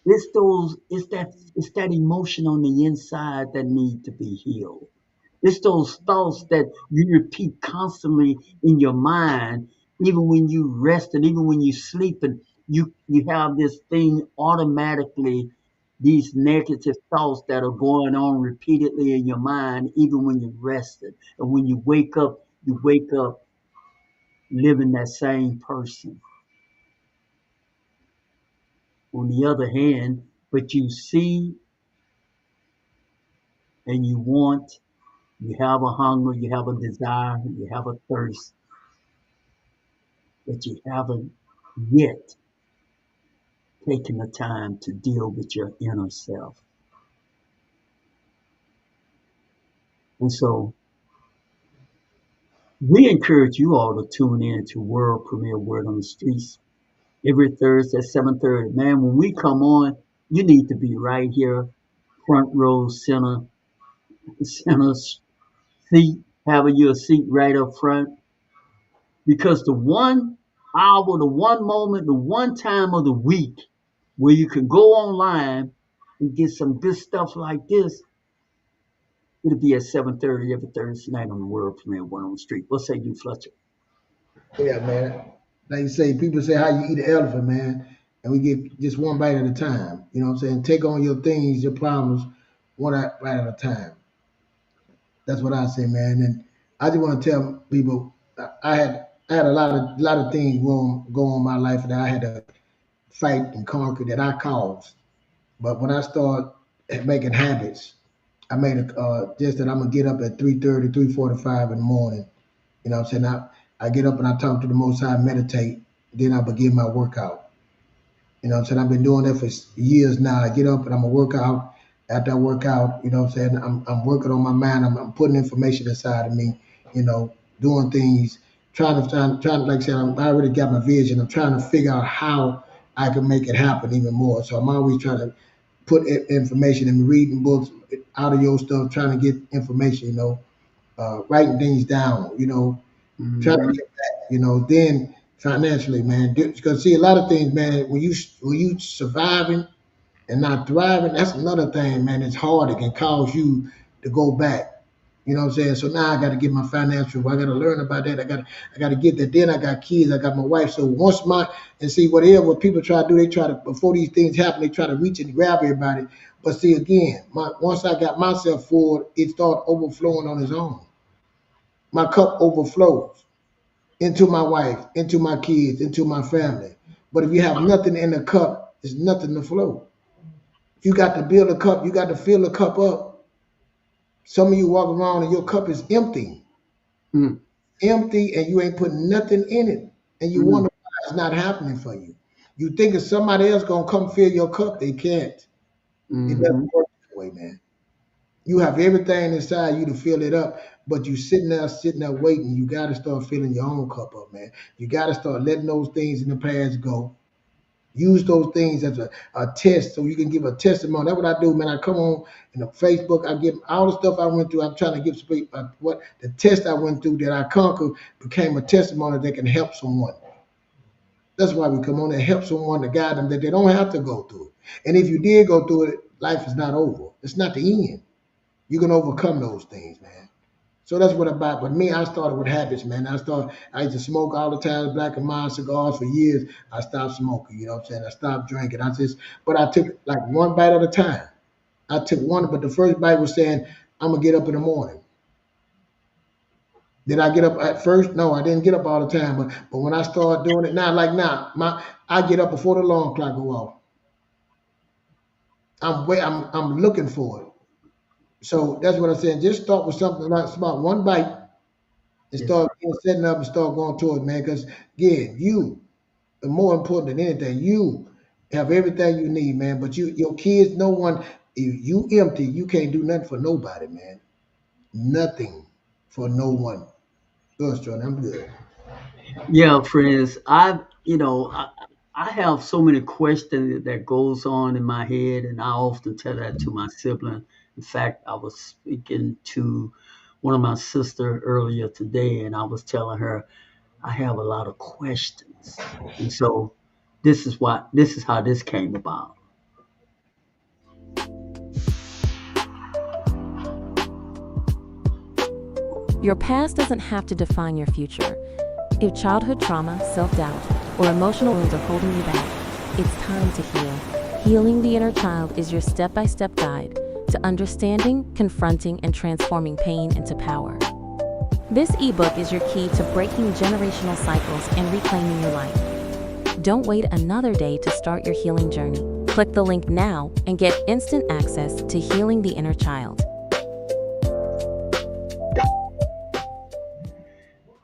It's that emotion on the inside that need to be healed. It's those thoughts that you repeat constantly in your mind, even when you rest and even when you sleep, and you have this thing automatically, these negative thoughts that are going on repeatedly in your mind, even when you're rested. And when you wake up living that same person. On the other hand, but you see and you want, you have a hunger, you have a desire, you have a thirst, but you haven't yet taken the time to deal with your inner self. And so we encourage you all to tune in to World Premiere Word on the Streets every Thursday at 7:30. Man, when we come on, you need to be right here, front row center, center seat, having your seat right up front, because the 1 hour, the one moment, the one time of the week where you can go online and get some good stuff like this, it'll be at 7:30 every Thursday night on the World Premiere One on the Street. What say you, Fletcher? Yeah, man. Like you say, people say how you eat an elephant, man, and we get just one bite at a time. You know what I'm saying? Take on your things, your problems, bite at a time. That's what I say, man. And I just want to tell people, I had a lot of things go on in my life that I had to fight and conquer that I caused. But when I start making habits, I made a just that I'm gonna get up at 3:30, 3:45 in the morning. You know what I'm saying? I get up and I talk to the Most High, meditate, then I begin my workout. You know what I'm saying? I've been doing that for years now. I get up and I'm gonna work out. After I work out, you know what I'm saying? I'm working on my mind. I'm putting information inside of me, you know, doing things, trying to, like I said, I already got my vision. I'm trying to figure out how I can make it happen even more. So I'm always trying to put information in me, reading books, audio stuff, trying to get information, you know, writing things down, you know, trying to Hmm. get back, you know, then financially, man. Because see, a lot of things, man, when you surviving and not thriving, that's another thing, man. It's hard. It can cause you to go back. You know what I'm saying? So now I got to get my financial. I got to learn about that. I got to get that. Then I got kids. I got my wife. So once my and see whatever what people try to do, they try to before these things happen, they try to reach and grab everybody. But see again, once I got myself forward, it started overflowing on its own. My cup overflows into my wife, into my kids, into my family. But if you have nothing in the cup, there's nothing to flow. If you got to build a cup, you got to fill the cup up. Some of you walk around and your cup is empty, Mm, empty, and you ain't putting nothing in it. And you mm, wonder why it's not happening for you. You think if somebody else gonna come fill your cup, they can't. It doesn't hmm. work that way, man. You have everything inside you to fill it up, but you sitting there waiting. You got to start filling your own cup up, man. You got to start letting those things in the past go. Use those things as a test so you can give a testimony. That's what I do, man. I come on in the Facebook, I give all the stuff I went through. I'm trying to give what the test I went through that I conquered became a testimony that can help someone. That's why we come on and help someone to guide them that they don't have to go through it. And if you did go through it, life is not over. It's not the end. You can overcome those things, man. So that's what about. But me, I started with habits, man. I used to smoke all the time, black and mild cigars for years. I stopped smoking, you know what I'm saying? I stopped drinking. But I took like one bite at a time. I took one, but the first bite was saying, I'm gonna get up in the morning. Did I get up at first? No, I didn't get up all the time. But when I started doing it now, like now, I get up before the alarm clock go off. I'm looking for it. So that's what I'm saying. Just start with something like about one bite and Yes, start setting up and start going towards, man. Because again, you are more important than anything. You have everything you need, man. But your kids, no one, you empty, you can't do nothing for nobody, man. Nothing for no one. Good, Jordan. I'm good. yeah, friends. I have so many questions that goes on in my head, and I often tell that to my sibling. In fact, I was speaking to one of my sister earlier today, and I was telling her I have a lot of questions, and so this is how this came about. Your past doesn't have to define your future. If childhood trauma, self doubt, or emotional wounds are holding you back, it's time to heal. Healing the Inner Child is your step by step guide to understanding, confronting, and transforming pain into power. This ebook is your key to breaking generational cycles and reclaiming your life. Don't wait another day to start your healing journey. Click the link now and get instant access to Healing the Inner Child.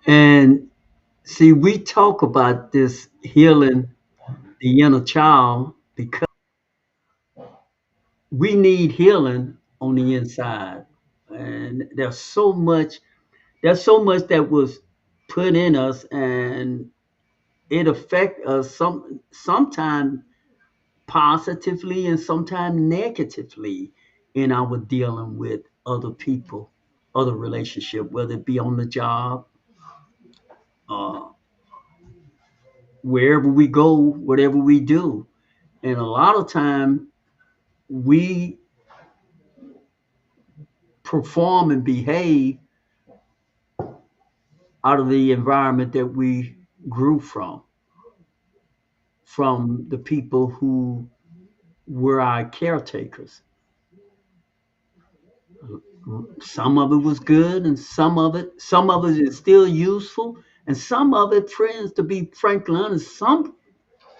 And see, we talk about this healing the inner child because we need healing on the inside, and there's so much that was put in us, and it affect us sometimes positively and sometimes negatively in our dealing with other people, other relationship, whether it be on the job, uh, wherever we go, whatever we do. And a lot of time we perform and behave out of the environment that we grew from the people who were our caretakers. Some of it was good, and some of it is still useful, and some of it, friends, to be frankly honest, some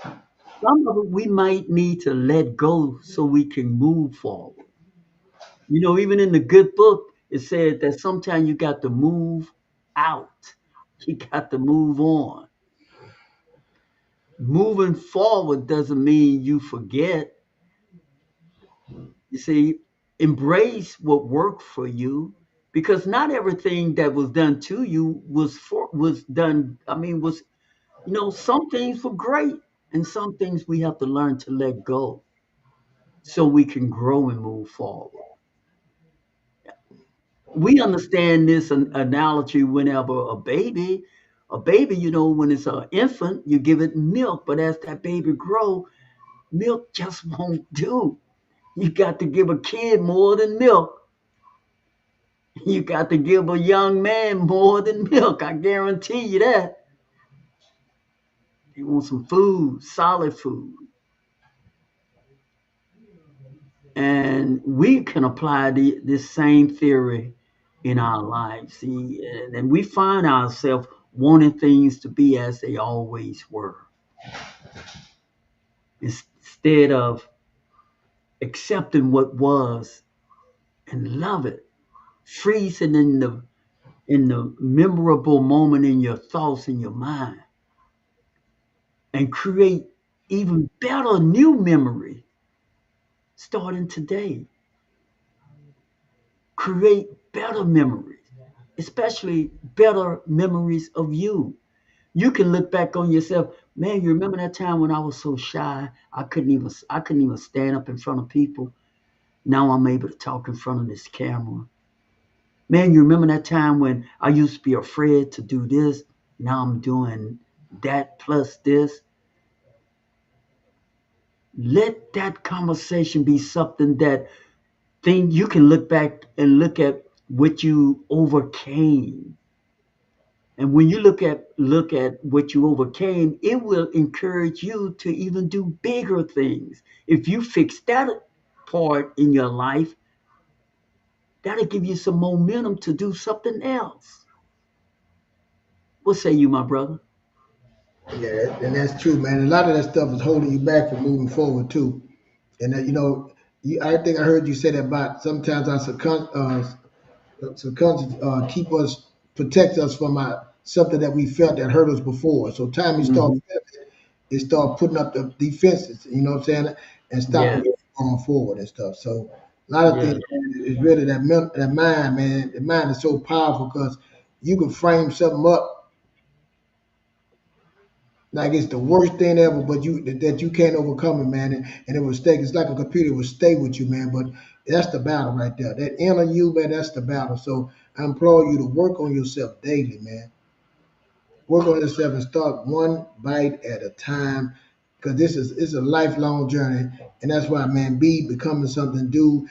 of it we might need to let go so we can move forward. Even in the good book, it said that sometimes you got to move out. You got to move on. Moving forward doesn't mean you forget. You see, embrace what worked for you, because not everything that was done to you was done. I mean, some things were great, and some things we have to learn to let go so we can grow and move forward. We understand this analogy whenever a baby, when it's an infant, you give it milk, but as that baby grow, milk just won't do. You got to give a kid more than milk. You got to give a young man more than milk. I guarantee you that. They want some food, solid food. And we can apply this same theory in our lives. See, and we find ourselves wanting things to be as they always were, instead of accepting what was and love it, freezing in the memorable moment in your thoughts in your mind, and create even better new memory starting today. Create better memories, especially better memories of you. You can look back on yourself, man. You remember that time when I was so shy, I couldn't even stand up in front of people. Now I'm able to talk in front of this camera. Man, you remember that time when I used to be afraid to do this? Now I'm doing that plus this. Let that conversation be something that thing you can look back and look at what you overcame. And when you look at what you overcame, it will encourage you to even do bigger things. If you fix that part in your life, that'll give you some momentum to do something else. What say you, my brother? Yeah, and that's true, man. A lot of that stuff is holding you back from moving forward too. And I think I heard you say that about sometimes our subconscious keep us, protect us from something that we felt that hurt us before. So time you start Hmm. feeling it, start putting up the defenses. You know what I'm saying? And stopping Yes, you from going forward and stuff. So a lot of things yes. is really that mind, man. The mind is so powerful because you can frame something up like it's the worst thing ever, but that you can't overcome it, man. And it will stay. It's like a computer will stay with you, man. But that's the battle right there. That inner you, man, that's the battle. So I implore you to work on yourself daily, man. Work on yourself and start one bite at a time, because this is it's a lifelong journey, and that's why, man, be becoming something, doing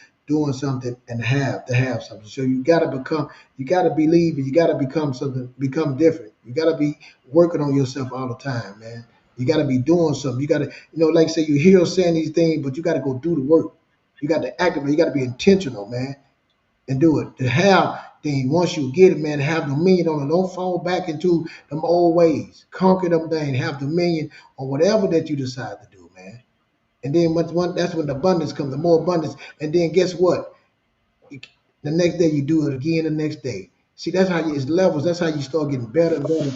something, and have something. So you gotta believe, and you gotta become something, become different. You gotta be working on yourself all the time, man. You gotta be doing something. You gotta, like say you hear us saying these things, but you gotta go do the work. You got to activate. You got to be intentional, man, and do it. To have things, once you get it, man, have dominion on it. Don't fall back into them old ways. Conquer them things. Have dominion on whatever that you decide to do, man. And then that's when the abundance comes, the more abundance. And then guess what? The next day you do it again the next day. See, it's levels. That's how you start getting better and better.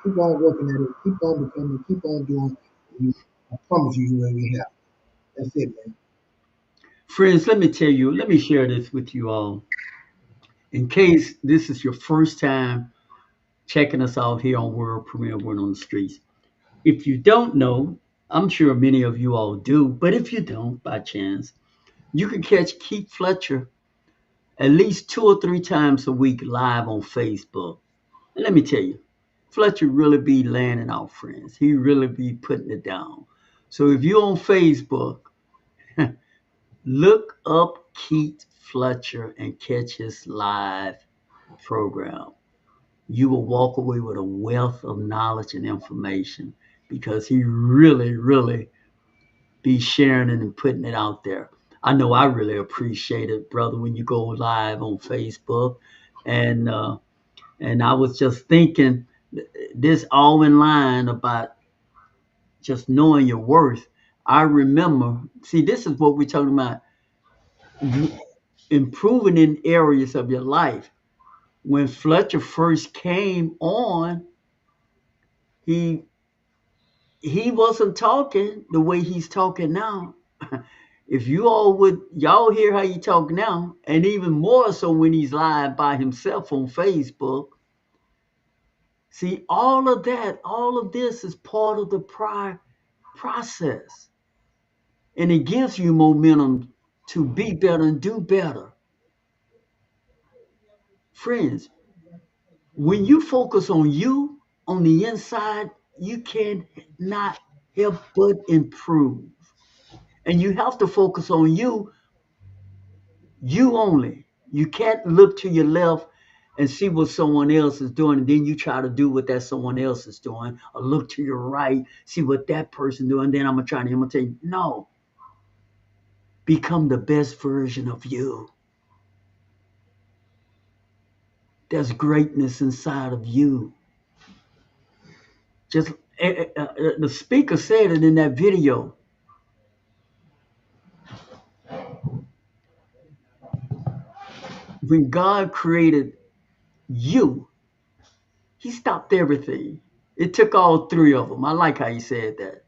Keep on working at it. Keep on becoming. Keep on doing. You, I promise you will be happy. That's it, man. Friends, let me share this with you all. In case this is your first time checking us out here on World Premiere Word on the Streets. If you don't know, I'm sure many of you all do, but if you don't, by chance, you can catch Keith Fletcher at least 2 or 3 times a week live on Facebook. And let me tell you, Fletcher really be landing out friends. He really be putting it down. So if you're on Facebook, look up Keith Fletcher and catch his live program. You will walk away with a wealth of knowledge and information because he really, really be sharing it and putting it out there. I know I really appreciate it, brother, when you go live on Facebook. And and I was just thinking this all in line about just knowing your worth. I remember, see, this is what we're talking about, improving in areas of your life. When Fletcher first came on, he he wasn't talking the way he's talking now. If you all would, y'all hear how he talk now, and even more so when he's live by himself on Facebook. See, all of that, all of this is part of the prior process, and it gives you momentum to be better and do better. Friends, when you focus on you on the inside, you cannot help but improve. And you have to focus on you, you only. You can't look to your left and see what someone else is doing, and then you try to do what that someone else is doing, or look to your right, see what that person doing, then I'm gonna try to imitate. No, become the best version of you. There's greatness inside of you. Just the speaker said it in that video. When God created you, He stopped everything. It took all three of them. I like how He said that.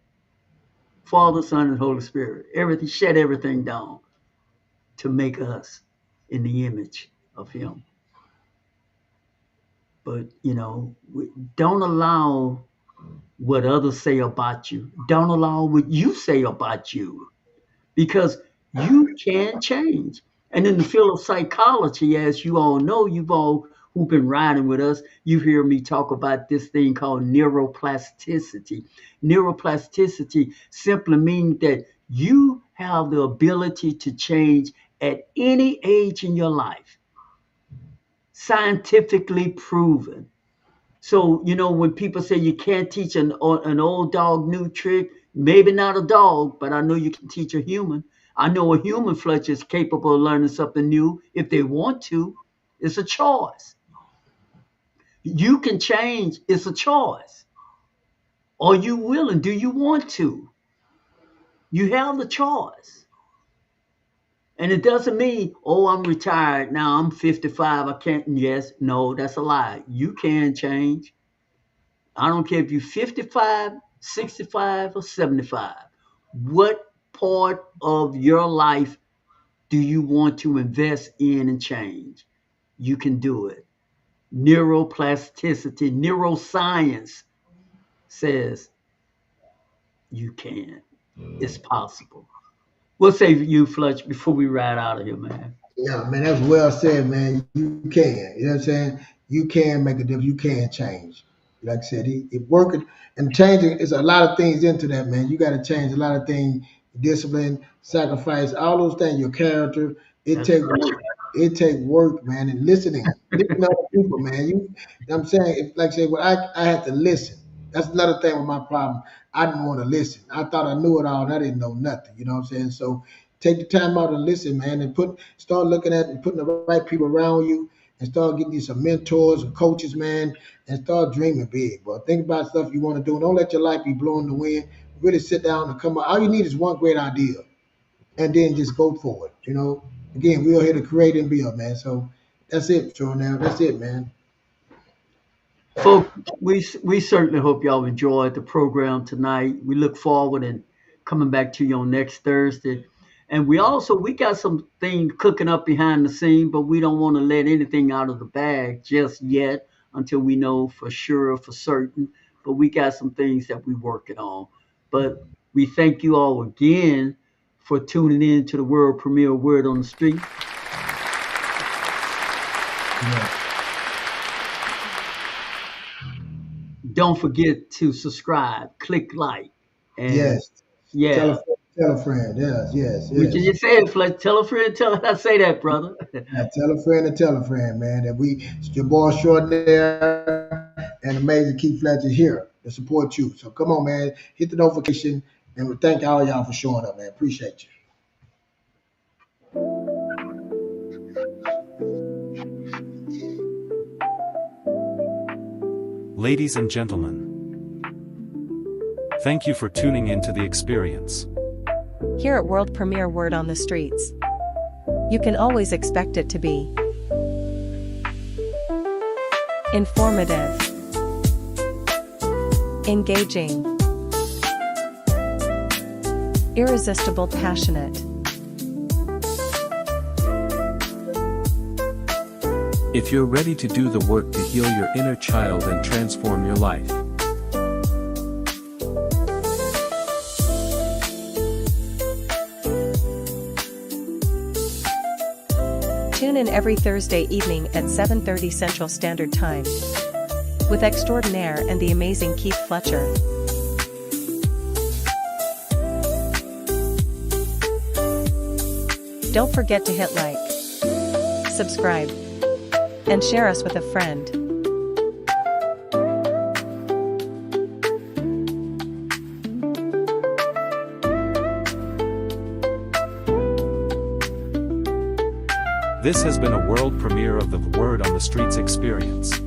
Father, Son, and Holy Spirit. Everything, shut everything down to make us in the image of Him. But, don't allow what others say about you. Don't allow what you say about you, because you can change. And in the field of psychology, as you all know, you've all who've been riding with us, you hear me talk about this thing called neuroplasticity. Neuroplasticity simply means that you have the ability to change at any age in your life, scientifically proven. So, when people say you can't teach an old dog new trick, maybe not a dog, but I know you can teach a human. I know a human, Fletcher, is capable of learning something new if they want to. It's a choice. You can change. It's a choice. Are you willing? Do you want to? You have the choice. And it doesn't mean, oh, I'm retired now. I'm 55. I can't. Yes, no, that's a lie. You can change. I don't care if you're 55, 65, or 75. What part of your life do you want to invest in and change? You can do it. Neuroplasticity, neuroscience says you can. It's possible. We'll save you, Fletch, before we ride out of here, man. Yeah, man, that's well said, man. You can. You know what I'm saying? You can make a difference. You can change. Like I said, it working and changing is a lot of things into that, man. You got to change a lot of things, discipline, sacrifice, all those things, your character. It That's take right. work. It take work, man, and listening. Listening to other people, man. I'm saying, like I said, well, I had to listen. That's another thing with my problem. I didn't want to listen. I thought I knew it all, and I didn't know nothing. You know what I'm saying? So take the time out and listen, man, and start looking at and putting the right people around you, and start getting you some mentors or coaches, man, and start dreaming big. But think about stuff you want to do. Don't let your life be blowing the wind. Really sit down and come up. All you need is one great idea, and then just go for it. Again, we're here to create and build, man. So that's it, Joe. Now that's it, man. Folks, we certainly hope y'all enjoyed the program tonight. We look forward and coming back to you on next Thursday. And we got some things cooking up behind the scene, but we don't want to let anything out of the bag just yet until we know for sure, for certain. But we got some things that we're working on. But we thank you all again for tuning in to the world premiere Word on the Street. Yeah. Don't forget to subscribe, click like, and Yes. yeah. Tell a friend. Yes, yes, What yes. did you say, Fletch? Tell a friend, tell her I say that, brother. Yeah, tell a friend, man, that it's your boy Short there and Amazing Keith Fletcher here to support you. So come on, man, hit the notification, and we thank all y'all for showing up, man. Appreciate you. Ladies and gentlemen, thank you for tuning in to the experience. Here at World Premiere Word on the Streets, you can always expect it to be informative, engaging, irresistible, passionate. If you're ready to do the work to heal your inner child and transform your life, Tune in every Thursday evening at 7:30 Central Standard Time with Extraordinaire and the amazing Keith Fletcher. Don't forget to hit like, subscribe, and share us with a friend. This has been a world premiere of the Word on the Streets experience.